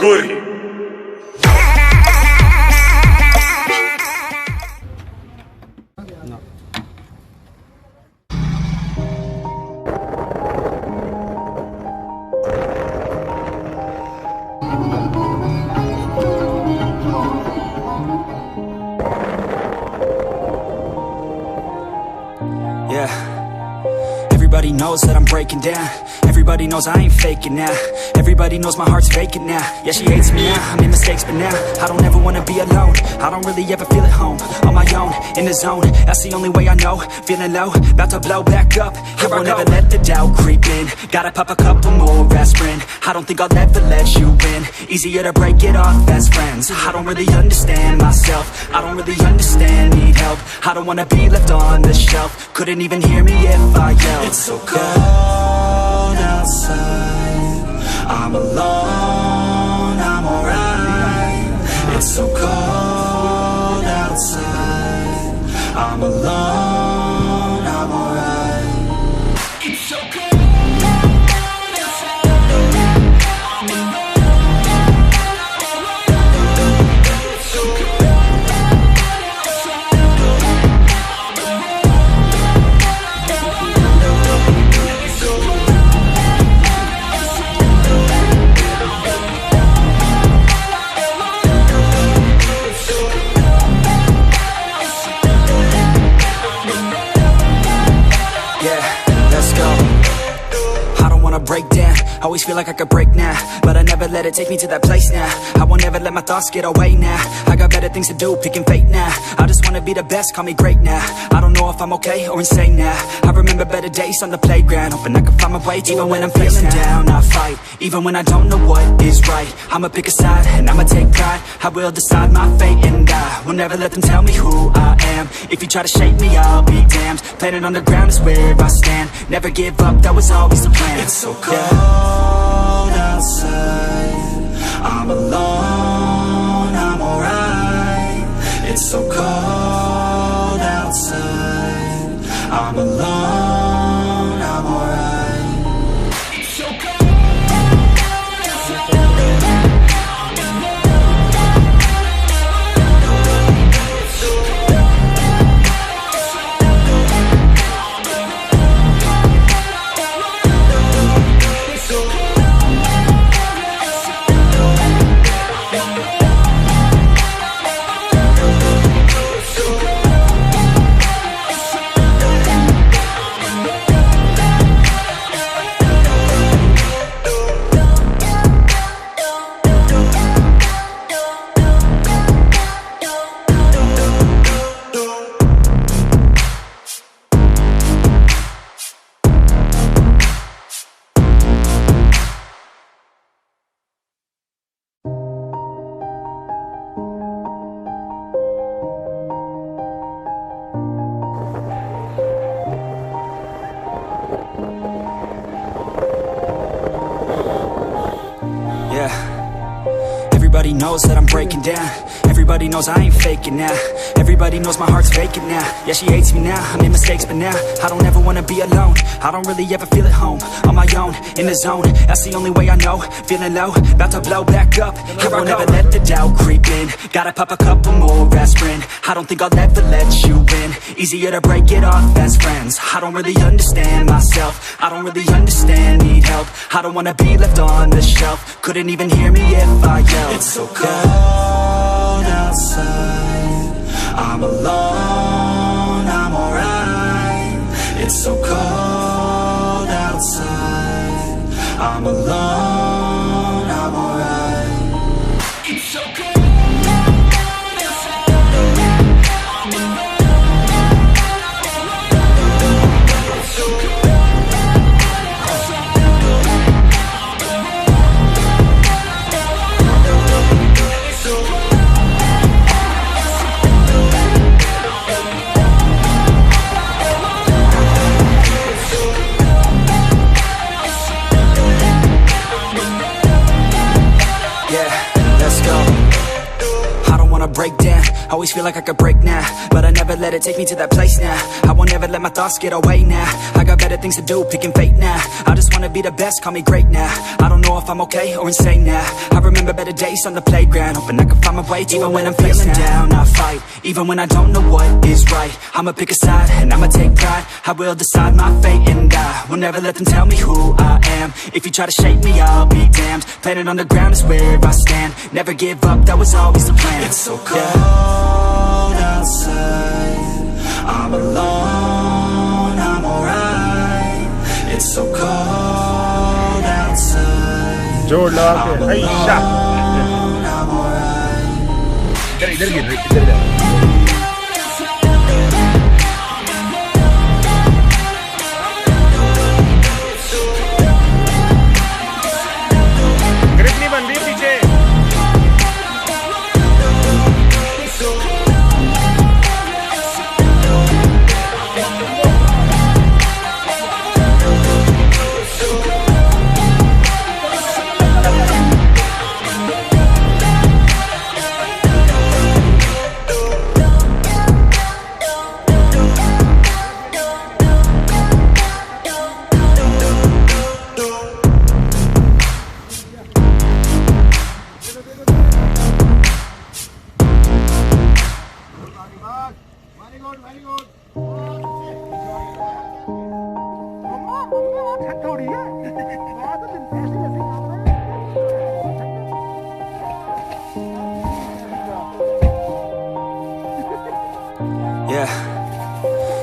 говори. Yeah. Everybody knows that I'm breaking down. Everybody knows I ain't faking now. Everybody knows my heart's vacant now. Yeah, she hates me now, I made mistakes but now I don't ever wanna be alone. I don't really ever feel at home. On my own, in the zone, that's the only way I know. Feeling low, about to blow back up. I won't ever let the doubt creep in. Gotta pop a couple more aspirin. I don't think I'll ever let you in. Easier to break it off as friends. I don't really understand myself. I don't really understand, need help. I don't wanna be left on the shelf. Couldn't even hear me if I yelled. It's so cold outside, I'm alone, I'm alright. It's so cold outside, I'm alone, I'm alright. It's so cold outside, I'm alone, it's so cold outside, I'm alone. Break down, always feel like I could break now, but I never let it take me to that place now. I won't ever let my thoughts get away now. I got better things to do, picking fate now. I just wanna be the best, call me great now. I don't know if I'm okay or insane now. I remember better days on the playground, hoping I can find my way even when I'm feeling down. I fight, even when I don't know what is right. I'ma pick a side and I'ma take pride. I will decide my fate and I will never let them tell me who I am. If you try to shape me, I'll be damned. Planet on the ground is where I stand. Never give up, that was always the plan. It's so cold outside, I'm alone, I'm alright. It's so cold outside, I'm alone, I'm alright. It's so cold outside, I'm alone, it's so cold outside, Everybody knows that I'm breaking down. Everybody knows I ain't faking now. Everybody knows my heart's vacant now. Yeah, she hates me now, I made mistakes but now I don't ever wanna be alone. I don't really ever feel at home. On my own, in the zone, that's the only way I know. Feeling low, about to blow back up. I won't ever let the doubt creep in. Gotta pop a couple more aspirin. I don't think I'll ever let you in. Easier to break it off as friends. I don't really understand myself. I don't really understand, need help. I don't wanna be left on the shelf. Couldn't even hear me if I yelled. It's so cold outside, I'm alone, I'm alright. It's so cold outside, I'm alone, I'm alright. It's so cold. Always feel like I could break now, but I never let it take me to that place now. I won't ever let my thoughts get away now. I got better things to do, picking fate now. I just wanna be the best, call me great now. I don't know if I'm okay or insane now. I remember better days on the playground, hoping I can find my way even when I'm feeling down. I fight, even when I don't know what is right. I'ma pick a side, and I'ma take pride. I will decide my fate, and I will never let them tell me who I am. If you try to shape me, I'll be damned. Planet on the ground is where I stand. Never give up, that was always the plan. It's so cold outside, I'm alone, I'm alright. It's so cold outside, जोर लगा के ऐशा I'm alright. इधर इधर इधर इधर grip नहीं बन रही पीछे Yeah,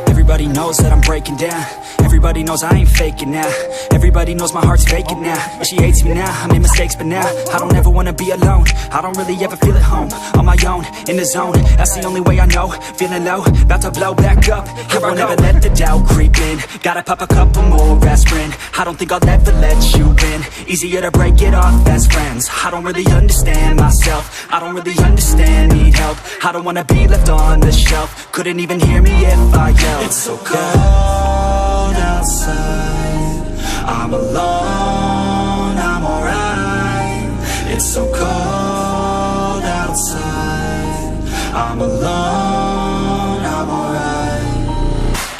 everybody knows that I'm breaking down. Everybody knows I ain't faking now. Everybody knows my heart's vacant now. Yeah, she hates me now, I made mistakes but now I don't ever wanna be alone. I don't really ever feel at home. On my own, in the zone, that's the only way I know. Feeling low, about to blow back up. I won't ever let the doubt creep in. Gotta pop a couple more aspirin. I don't think I'll ever let you in. Easier to break it off best friends. I don't really understand myself. I don't really understand, need help. I don't wanna be left on the shelf. Couldn't even hear me if I yelled. It's so cold outside, I'm alone, I'm alright. It's so cold outside, I'm alone, I'm alright.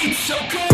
It's so cold.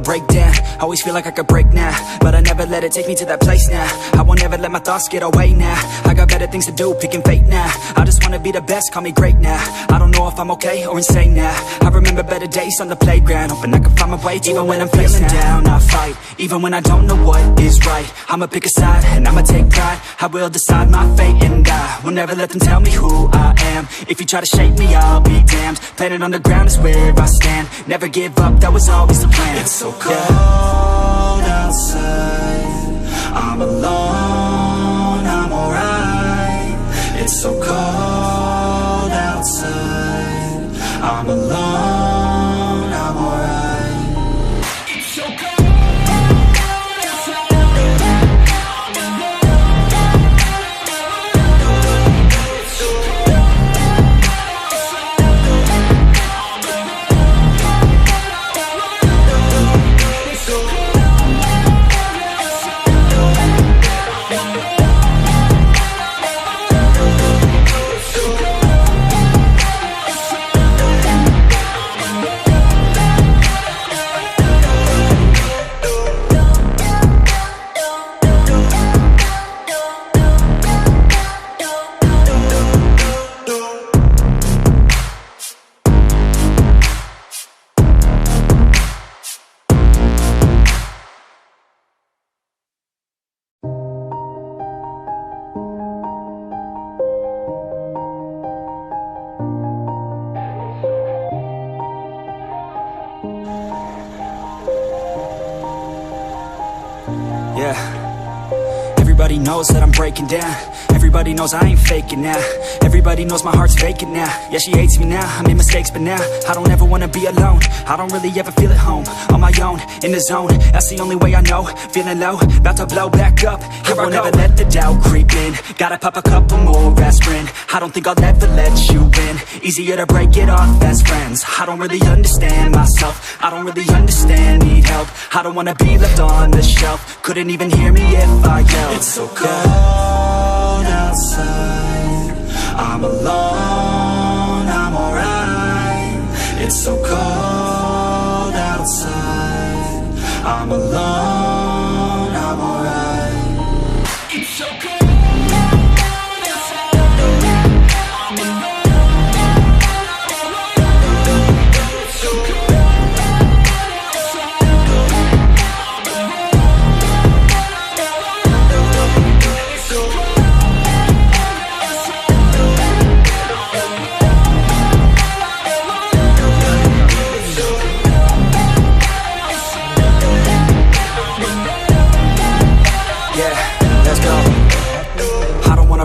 Break down, always feel like I could break now, but I never let it take me to that place now. I won't ever let my thoughts get away now. I got better things to do, picking fate now. I just wanna be the best, call me great now. I don't know if I'm okay or insane now. I remember better days on the playground, hoping I can find my way even when I'm feeling down. I fight, even when I don't know what is right. I'ma pick a side, and I'ma take pride. I will decide my fate, and I will never let them tell me who I am. If you try to shape me, I'll be damned. Planet on the ground is where I stand. Never give up, that was always the plan. It's so cold outside, I'm alone, I'm alright. It's so cold outside, I'm alone, I'm alright. It's so cold. Everybody knows that I'm breaking down. Everybody knows I ain't faking now. Everybody knows my heart's vacant now. Yeah, she hates me now, I made mistakes but now I don't ever wanna be alone. I don't really ever feel at home. On my own, in the zone, that's the only way I know. Feeling low, about to blow back up. Here I won't ever let the doubt creep in. Gotta pop a couple more aspirin. I don't think I'll ever let you in. Easier to break it off best friends. I don't really understand myself. I don't really understand, need help. I don't wanna be left on the shelf. Couldn't even hear me if I yelled. It's so cold outside, I'm alone, I'm alright. It's so cold outside, I'm alone, I'm alright. It's so cold.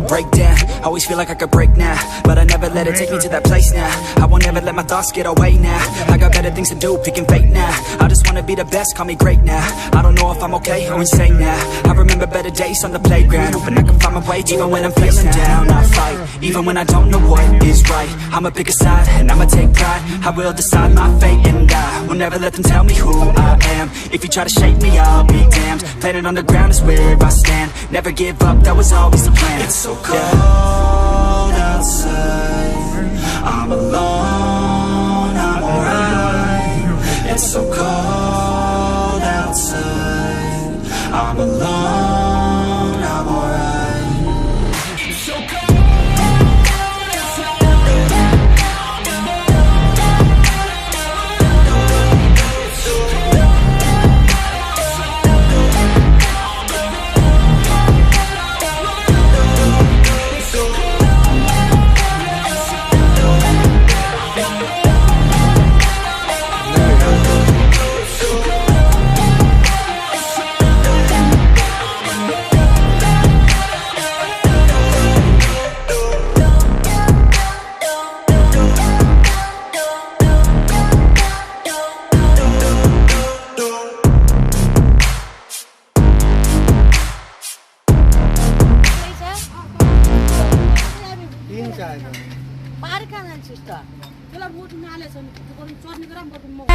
Break down, always feel like I could break now, but I never let it take me to that place now. I won't ever let my thoughts get away now. I got better things to do, picking fate now. I just wanna be the best, call me great now. I don't know if I'm okay or insane now. I remember better days on the playground, hoping I can find my way even when I'm feeling down. I fight, even when I don't know what is right. I'ma pick a side, and I'ma take pride. I will decide my fate, and I will never let them tell me who I am. If you try to shake me, I'll be damned. Planet on the ground is where I stand. Never give up, that was always the plan. It's so cold outside, I'm alone, I'm alright. It's so cold outside, I'm alone, I'm alright. It's so cold. Pare kanan sister. Kalau mau tunjuk alas, tu kalau cuci ni kerana mau.